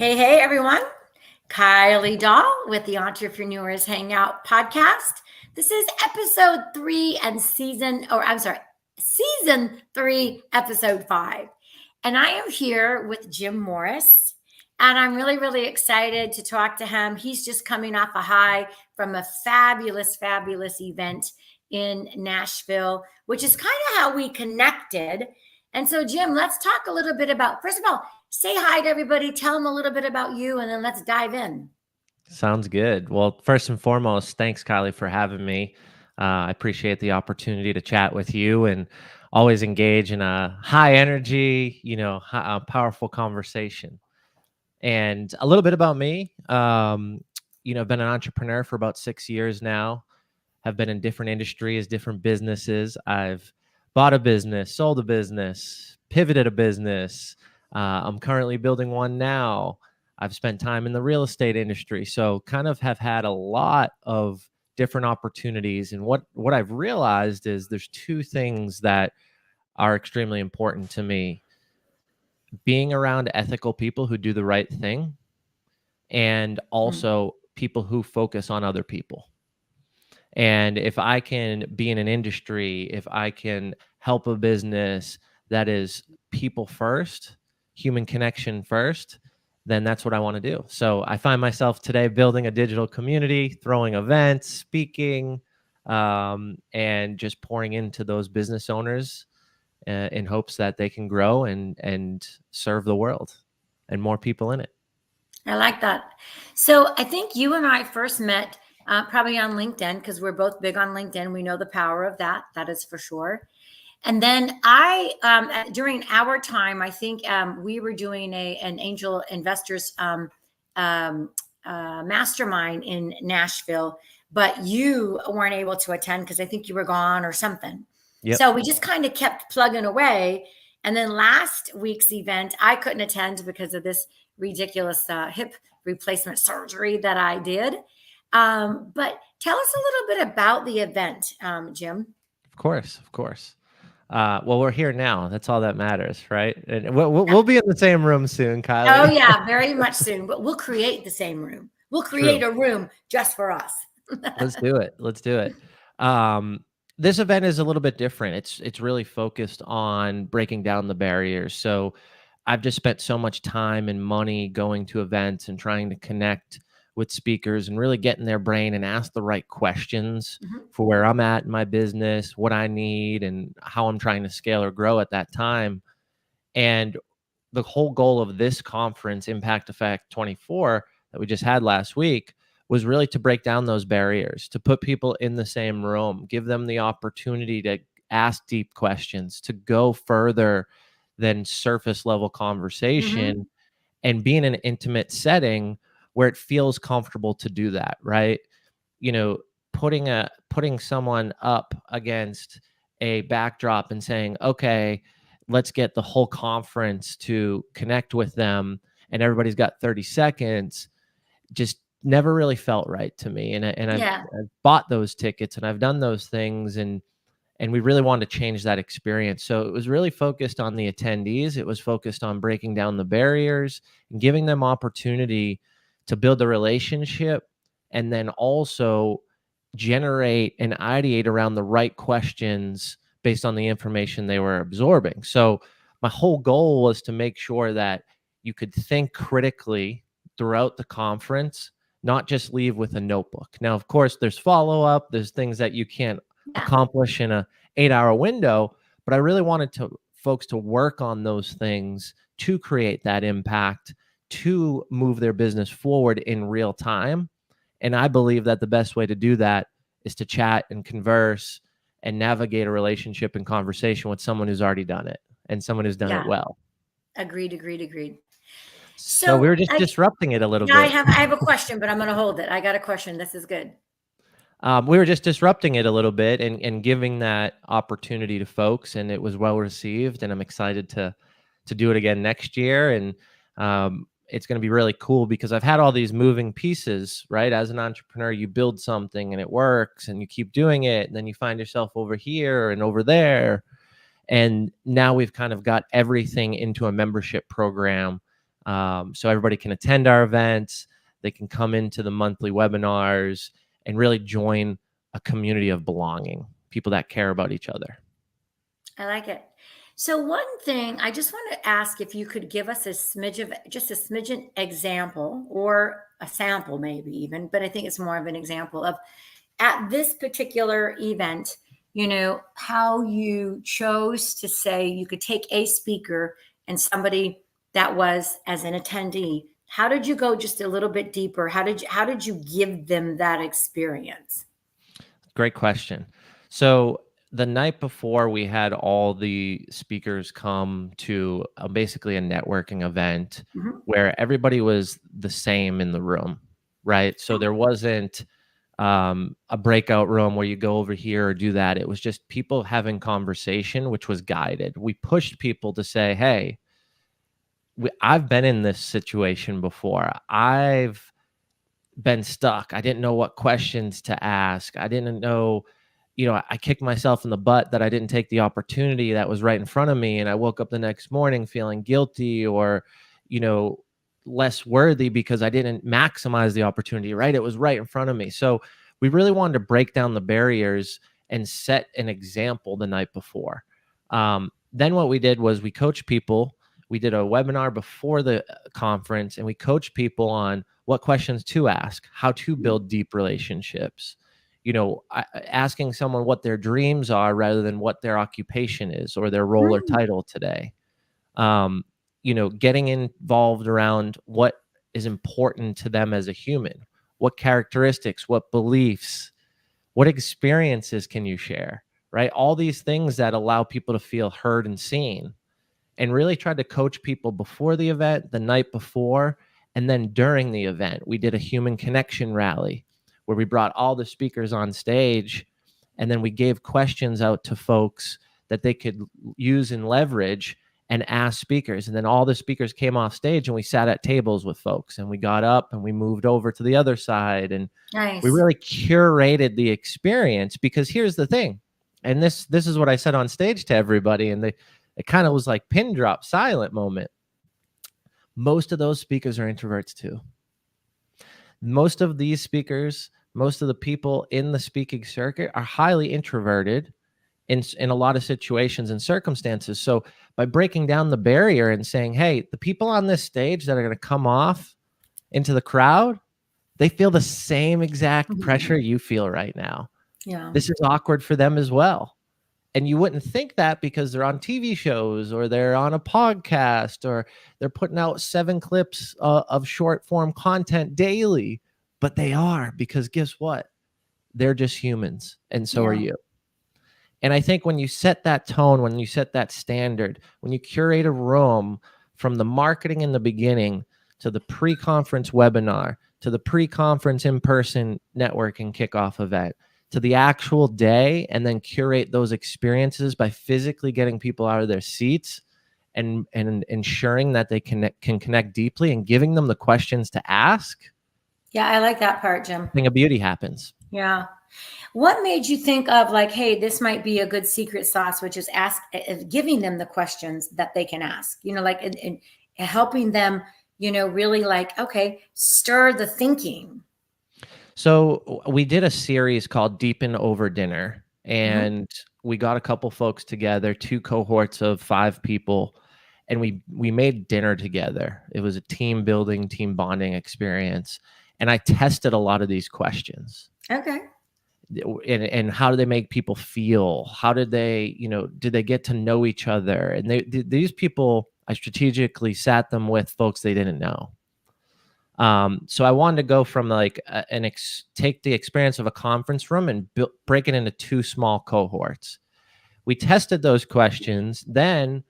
Hey, everyone. Kylie Dahl with the Entrepreneurs Hangout podcast. This is episode 3 and season 3, episode 5. And I am here with Jim Morris. And I'm really, really excited to talk to him. He's just coming off a high from a fabulous, fabulous event in Nashville, which is kind of how we connected. And so, Jim, let's talk a little bit about, first of all, say hi to everybody, tell them a little bit about you, and then let's dive in. Sounds good. Well, first and foremost, thanks, Kylie, for having me. I appreciate the opportunity to chat with you and always engage in a high energy, powerful conversation. And a little bit about me. I've been an entrepreneur for about 6 years now. Have been in different industries, different businesses. I've bought a business, sold a business, pivoted a business. I'm currently building one now. I've spent time in the real estate industry, so kind of have had a lot of different opportunities. And what I've realized is there's two things that are extremely important to me: being around ethical people who do the right thing, and also people who focus on other people. And if I can be in an industry, if I can help a business that is people first, human connection first, then that's what I want to do. So I find myself today building a digital community, throwing events, speaking, and just pouring into those business owners in hopes that they can grow and serve the world and more people in it. I like that. So I think you and I first met probably on LinkedIn, because we're both big on LinkedIn. We know the power of that. That is for sure. And then during our time, I think we were doing an angel investors mastermind in Nashville, but you weren't able to attend because I think you were gone or something. Yep. So we just kind of kept plugging away. And then last week's event, I couldn't attend because of this ridiculous hip replacement surgery that I did. But tell us a little bit about the event, Jim. Of course. Well, we're here now. That's all that matters, right? And we'll be in the same room soon, Kylie. Oh, yeah, very much soon. But we'll create the same room. We'll create a room just for us. Let's do it. This event is a little bit different. It's really focused on breaking down the barriers. So I've just spent so much time and money going to events and trying to connect with speakers and really get in their brain and ask the right questions for where I'm at in my business, what I need, and how I'm trying to scale or grow at that time. And the whole goal of this conference, Impact Effect 24, that we just had last week, was really to break down those barriers, to put people in the same room, give them the opportunity to ask deep questions, to go further than surface level conversation, and be in an intimate setting where it feels comfortable to do that, right? Putting someone up against a backdrop and saying, okay, let's get the whole conference to connect with them and everybody's got 30 seconds, just never really felt right to me. I've bought those tickets and I've done those things, and we really wanted to change that experience. So it was really focused on the attendees. It was focused on breaking down the barriers and giving them opportunity to build a relationship, and then also generate and ideate around the right questions based on the information they were absorbing. So my whole goal was to make sure that you could think critically throughout the conference, not just leave with a notebook. Now, of course, there's follow-up, there's things that you can't accomplish in a 8-hour window, but I really wanted folks to work on those things to create that impact, to move their business forward in real time. And I believe that the best way to do that is to chat and converse and navigate a relationship and conversation with someone who's already done it and someone who's done it well. Agreed. So we were just disrupting it a little bit. I have a question, but I'm going to hold it. I got a question. This is good. We were just disrupting it a little bit and giving that opportunity to folks, and it was well received. And I'm excited to do it again next year. And it's going to be really cool because I've had all these moving pieces, right? As an entrepreneur, you build something and it works and you keep doing it. And then you find yourself over here and over there. And now we've kind of got everything into a membership program So everybody can attend our events. They can come into the monthly webinars and really join a community of belonging, people that care about each other. I like it. So one thing I just want to ask if you could give us a smidge of just a smidgen example or a sample maybe even, but I think it's more of an example of at this particular event, how you chose to say you could take a speaker and somebody that was as an attendee. How did you go just a little bit deeper? How did you give them that experience? Great question. So the night before, we had all the speakers come to basically a networking event Mhm. where everybody was the same in the room, right? So there wasn't a breakout room where you go over here or do that. It was just people having conversation, which was guided. We pushed people to say, hey, I've been in this situation before. I've been stuck. I didn't know what questions to ask. I didn't know, I kicked myself in the butt that I didn't take the opportunity that was right in front of me. And I woke up the next morning feeling guilty or, you know, less worthy because I didn't maximize the opportunity, right? It was right in front of me. So we really wanted to break down the barriers and set an example the night before. Then what we did was we coached people. We did a webinar before the conference and we coached people on what questions to ask, how to build deep relationships, asking someone what their dreams are rather than what their occupation is or their role or Mm, title today. Um, getting involved around what is important to them as a human, what characteristics, what beliefs, what experiences can you share, right? All these things that allow people to feel heard and seen, and really tried to coach people before the event, the night before, and then during the event. We did a human connection rally where we brought all the speakers on stage and then we gave questions out to folks that they could use and leverage and ask speakers. And then all the speakers came off stage and we sat at tables with folks and we got up and we moved over to the other side and we nice. really curated the experience because here's the thing. And this is what I said on stage to everybody and it kind of was like pin drop silent moment. Most of those speakers are introverts too. Most of these speakers, most of the people in the speaking circuit are highly introverted in a lot of situations and circumstances. So by breaking down the barrier and saying, hey, the people on this stage that are going to come off into the crowd, they feel the same exact Mhm. pressure you feel right now. Yeah. This is awkward for them as well. And you wouldn't think that because they're on TV shows or they're on a podcast or they're putting out 7 clips of short form content daily, but they are because guess what? They're just humans and so are Yeah. you. And I think when you set that tone, when you set that standard, when you curate a room from the marketing in the beginning to the pre-conference webinar, to the pre-conference in-person networking kickoff event, to the actual day, and then curate those experiences by physically getting people out of their seats and ensuring that they can connect deeply and giving them the questions to ask, Yeah, I like that part, Jim. I think a beauty happens. Yeah. What made you think of like, hey, this might be a good secret sauce, which is giving them the questions that they can ask, like and helping them, really like, okay, stir the thinking. So we did a series called Deepen Over Dinner, Mhm. and we got a couple folks together, 2 cohorts of 5 people, and we made dinner together. It was a team building, team bonding experience, and I tested a lot of these questions. Okay. And how do they make people feel? How did they, did they get to know each other? And these people, I strategically sat them with folks they didn't know. So I wanted to go from like take the experience of a conference room and break it into 2 small cohorts. We tested those questions. Then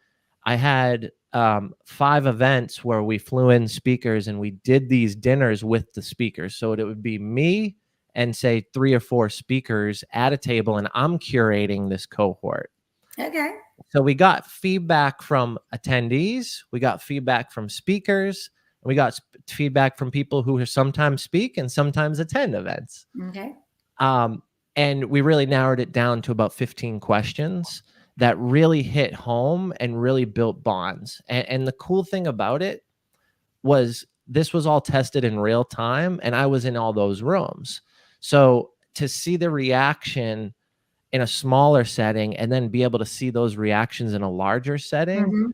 I had 5 events where we flew in speakers and we did these dinners with the speakers. So it would be me and say 3 or 4 speakers at a table, and I'm curating this cohort. Okay. So we got feedback from attendees, we got feedback from speakers, and we got feedback from people who sometimes speak and sometimes attend events. Okay. Um, and we really narrowed it down to about 15 questions that really hit home and really built bonds. And the cool thing about it was this was all tested in real time, and I was in all those rooms. So to see the reaction in a smaller setting and then be able to see those reactions in a larger setting Mhm.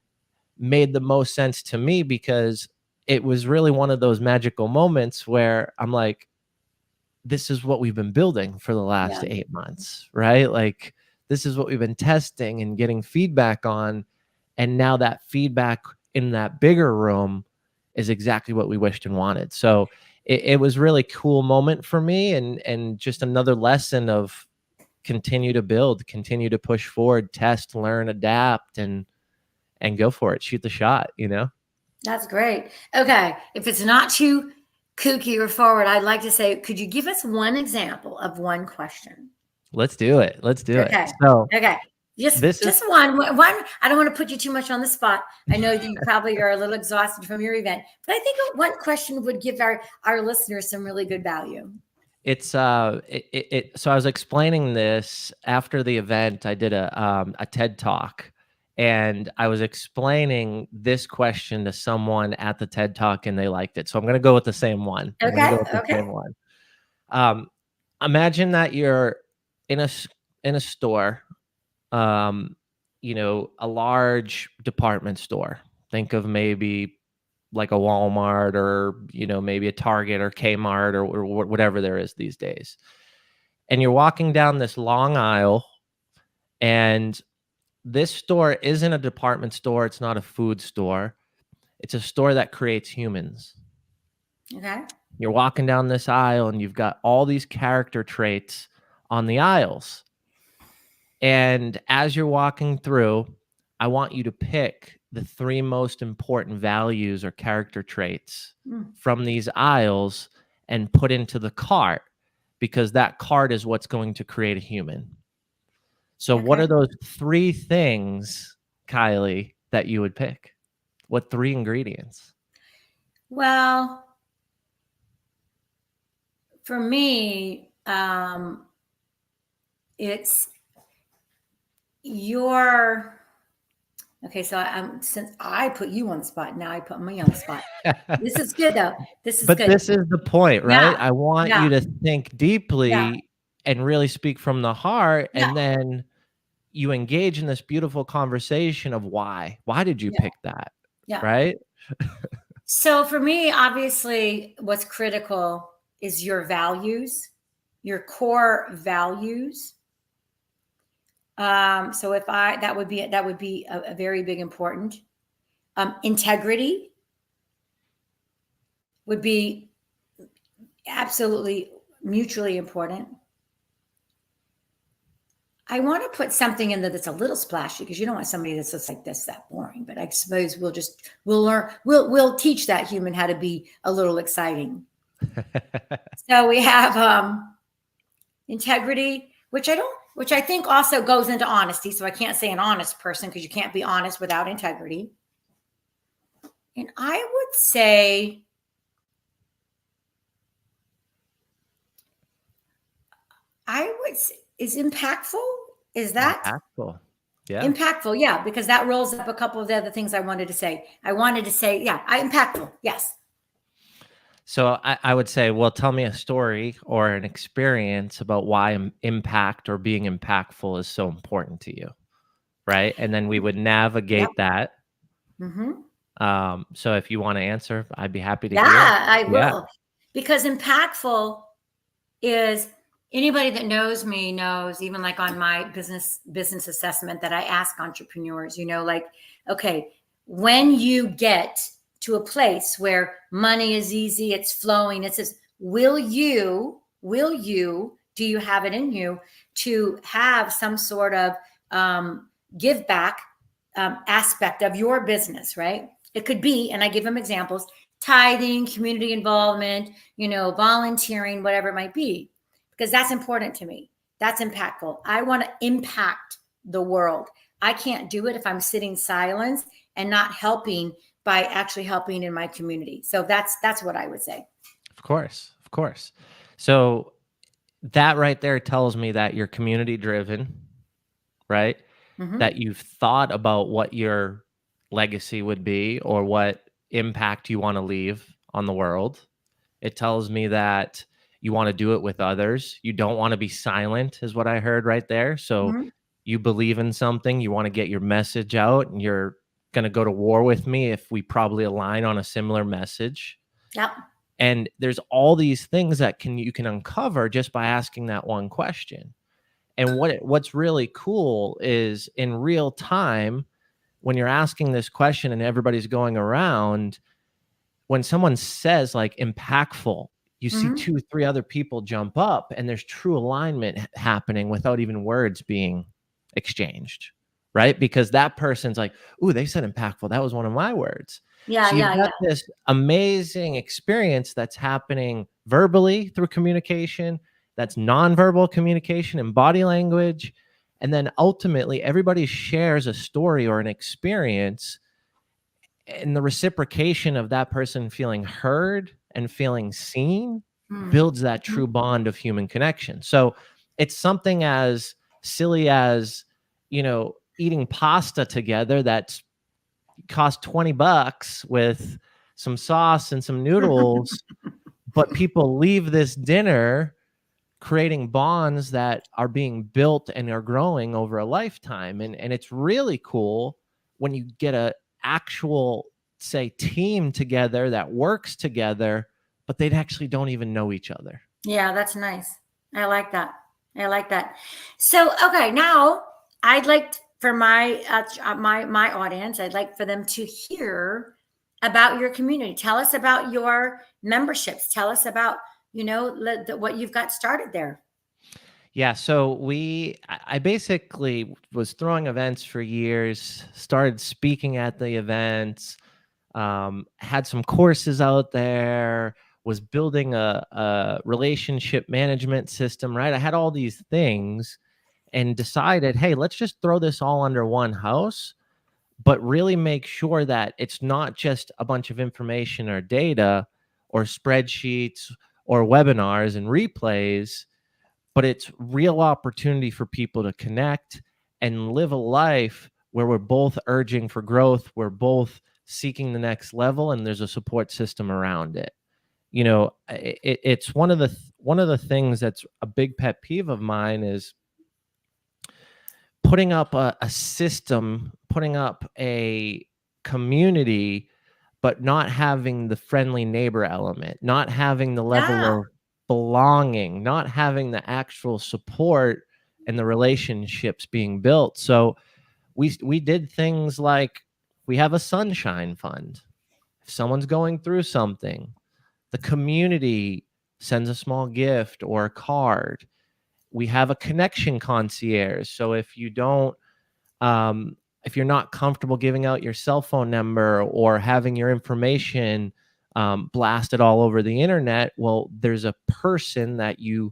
made the most sense to me, because it was really one of those magical moments where I'm like, this is what we've been building for the last Yeah, 8 months, right? Like, this is what we've been testing and getting feedback on. And now that feedback in that bigger room is exactly what we wished and wanted. So it was really cool moment for me, and just another lesson of continue to build, continue to push forward, test, learn, adapt, and go for it. Shoot the shot, you know? that's great. Okay, if it's not too kooky or forward, I'd like to say, could you give us one example of one question? Let's do it. Let's do it. Okay. So Okay. Just this is just one. I don't want to put you too much on the spot. I know that you probably are a little exhausted from your event, but I think one question would give our listeners some really good value. it's so I was explaining this after the event. I did a TED talk, and I was explaining this question to someone at the TED talk, and they liked it. So I'm going to go with the same one. I'm going to Okay. go with the Okay. same one. Um, Imagine that you're in a store, um, a large department store. Think of maybe like a Walmart, or maybe a Target or Kmart, or whatever there is these days. And you're walking down this long aisle, and this store isn't a department store. It's not a food store. It's a store that creates humans. Okay. You're walking down this aisle, and you've got all these character traits on the aisles. And as you're walking through, I want you to pick the 3 most important values or character traits Mm, from these aisles and put into the cart, because that cart is what's going to create a human. So what okay. are those 3 things, Kylie, that you would pick? What 3 ingredients? Well, for me, it's your. Okay, so since I put you on the spot, now I put me on the spot. This is good though. This is But good. this is the point, Yeah. right? I want Yeah. you to think Yeah. deeply and really speak from the heart, Yeah. and then you engage in this beautiful conversation of why. Why did you Yeah. pick that? Yeah. Right? So for me, obviously, what's critical is your values, your core values. So if I that would be a very big important. Integrity would be absolutely mutually important. I want to put something in there that's a little splashy, because you don't want somebody that's just like this, that boring. But I suppose we'll learn, we'll teach that human how to be a little exciting. So we have integrity, which I think also goes into honesty. So I can't say an honest person, because you can't be honest without integrity. And I would say is impactful. Is that Impactful. Yeah. impactful? Yeah, because that rolls up a couple of the other things I wanted to say. Yeah, impactful. Yes. So I would say, well, tell me a story or an experience about why impact or being impactful is so important to you. Right. And then we would Yep. navigate that. Mm-hmm. So if you want to answer, I'd be happy to Yeah, hear. I Yeah. will. Because impactful is, anybody that knows me knows, even like on my business assessment that I ask entrepreneurs, like, okay, when you get to a place where money is easy, it's flowing, it says, do you have it in you to have some sort of give back aspect of your business, right? It could be, and I give them examples: tithing, community involvement, volunteering, whatever it might be, because that's important to me. That's impactful. I want to impact the world. I can't do it if I'm sitting silent and not helping by actually helping in my community. So that's what I would say. Of course. Of course. So that right there tells me that you're community driven, right? Mm-hmm. That you've thought about what your legacy would be, or what impact you want to leave on the world. It tells me that you want to do it with others. You don't want to be silent, is what I heard right there. So Mhm. you believe in something, you want to get your message out, and you're going to go to war with me if we probably align on a similar message. Yep. And there's all these things that you can uncover just by asking that one question. And what's really cool is in real time, when you're asking this question and everybody's going around, when someone says like impactful, you see Mhm. 2, 3 other people jump up and there's true alignment happening without even words being exchanged, right? Because that person's like, "Ooh, they said impactful. That was one of my words." Yeah, So you've yeah, got yeah. this amazing experience that's happening verbally through communication, that's nonverbal communication and body language, and then ultimately everybody shares a story or an experience, and the reciprocation of that person feeling heard and feeling seen Mm. builds that Mhm. true bond of human connection. So it's something as silly as, eating pasta together that's cost $20 with some sauce and some noodles, but people leave this dinner creating bonds that are being built and are growing over a lifetime. And it's really cool when you get a actual, say, team together that works together, but they actually don't even know each other. Yeah, that's nice. I like that. I like that. So, okay, now I'd like for my audience, I'd like for them to hear about your community. Tell us about your memberships. Tell us about, what you've got started there. Yeah, so I basically was throwing events for years, started speaking at the events, had some courses out there, was building a relationship management system, right? I had all these things and decided, hey, let's just throw this all under one house, but really make sure that it's not just a bunch of information or data or spreadsheets or webinars and replays, but it's real opportunity for people to connect and live a life where we're both urging for growth, we're both seeking the next level, and there's a support system around it. It's one of the things that's a big pet peeve of mine is putting up a system, putting up a community, but not having the friendly neighbor element, not having the level Yeah. of belonging, not having the actual support and the relationships being built. So we did things like we have a sunshine fund. If someone's going through something, the community sends a small gift or a card. We have a connection concierge. So um, if you're not comfortable giving out your cell phone number or having your information blasted all over the internet, well, there's a person that you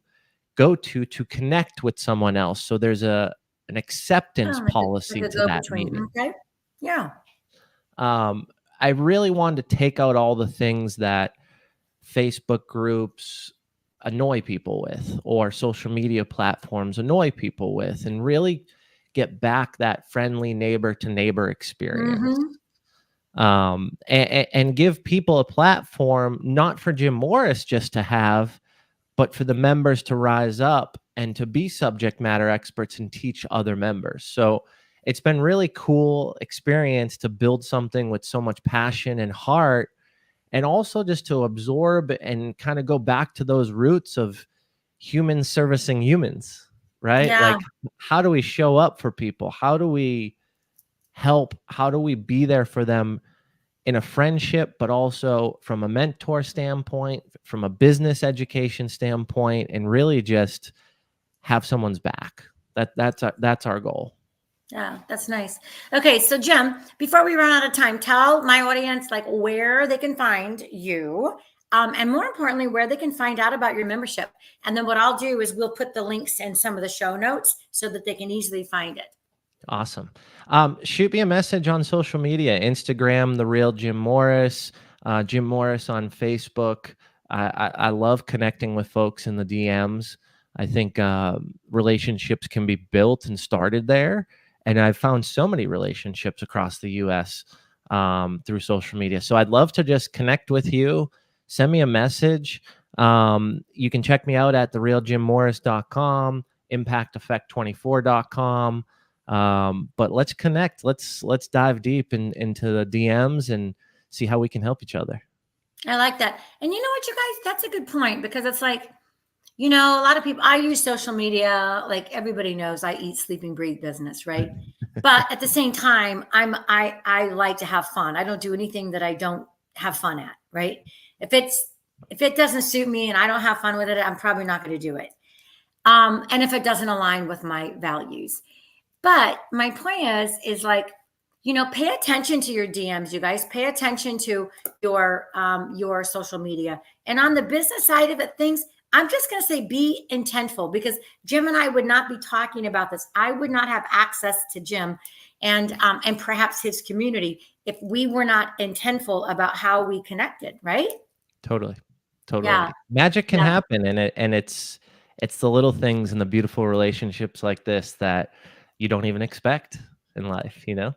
go to connect with someone else. So there's an acceptance Oh, like policy a to go that between. meeting. Okay. Yeah. Um, I really wanted to take out all the things that Facebook groups annoy people with or social media platforms annoy people with and really get back that friendly neighbor to neighbor experience, Mm-hmm. and give people a platform not for Jim Morris just to have, but for the members to rise up and to be subject matter experts and teach other members. So it's been really cool experience to build something with so much passion and heart, and also just to absorb and kind of go back to those roots of humans servicing humans, right? Yeah. Like, how do we show up for people? How do we help? How do we be there for them in a friendship, but also from a mentor standpoint, from a business education standpoint, and really just have someone's back? That's our goal. Yeah, that's nice. Okay, so Jim, before we run out of time, tell my audience like where they can find you, and more importantly, where they can find out about your membership. And then what I'll do is we'll put the links in some of the show notes so that they can easily find it. Awesome. Shoot me a message on social media, Instagram, The Real Jim Morris, Jim Morris on Facebook. I love connecting with folks in the DMs. I think relationships can be built and started there. And I've found so many relationships across the US through social media. So I'd love to just connect with you. Send me a message. You can check me out at therealjimmorris.com, impacteffect24.com. But let's connect. Let's dive deep into the DMs and see how we can help each other. I like that. And you know what, you guys, that's a good point, because it's like, you know, a lot of people, I use social media, like everybody knows I eat, sleep, and breathe business, right? But at the same time, I like to have fun. I don't do anything that I don't have fun at, right? If it doesn't suit me and I don't have fun with it, I'm probably not going to do it. And if it doesn't align with my values. But my point is like, you know, pay attention to your DMs, you guys. Pay attention to your social media. And on the business side of it, things, I'm just going to say be intentful, because Jim and I would not be talking about this. I would not have access to Jim and perhaps his community if we were not intentful about how we connected, right? Totally. Yeah. Magic can Yeah. happen, and it's the little things and the beautiful relationships like this that you don't even expect in life, you know?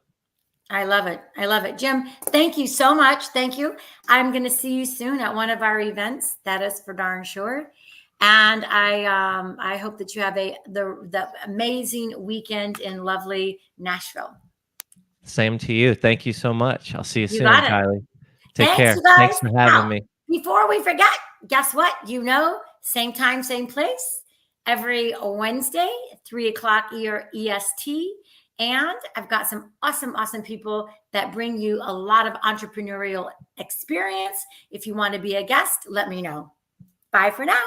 I love it. I love it. Jim, thank you so much. Thank you. I'm going to see you soon at one of our events. That is for darn sure. And I hope that you have the amazing weekend in lovely Nashville. Same to you. Thank you so much. I'll see you You soon, got it. Kylie. Take Thanks, care. you guys. Thanks for having Now, me. before we forget, guess what? You know, same time, same place, every Wednesday, 3 o'clock EST. And I've got some awesome people that bring you a lot of entrepreneurial experience. If you want to be a guest, let me know. Bye for now.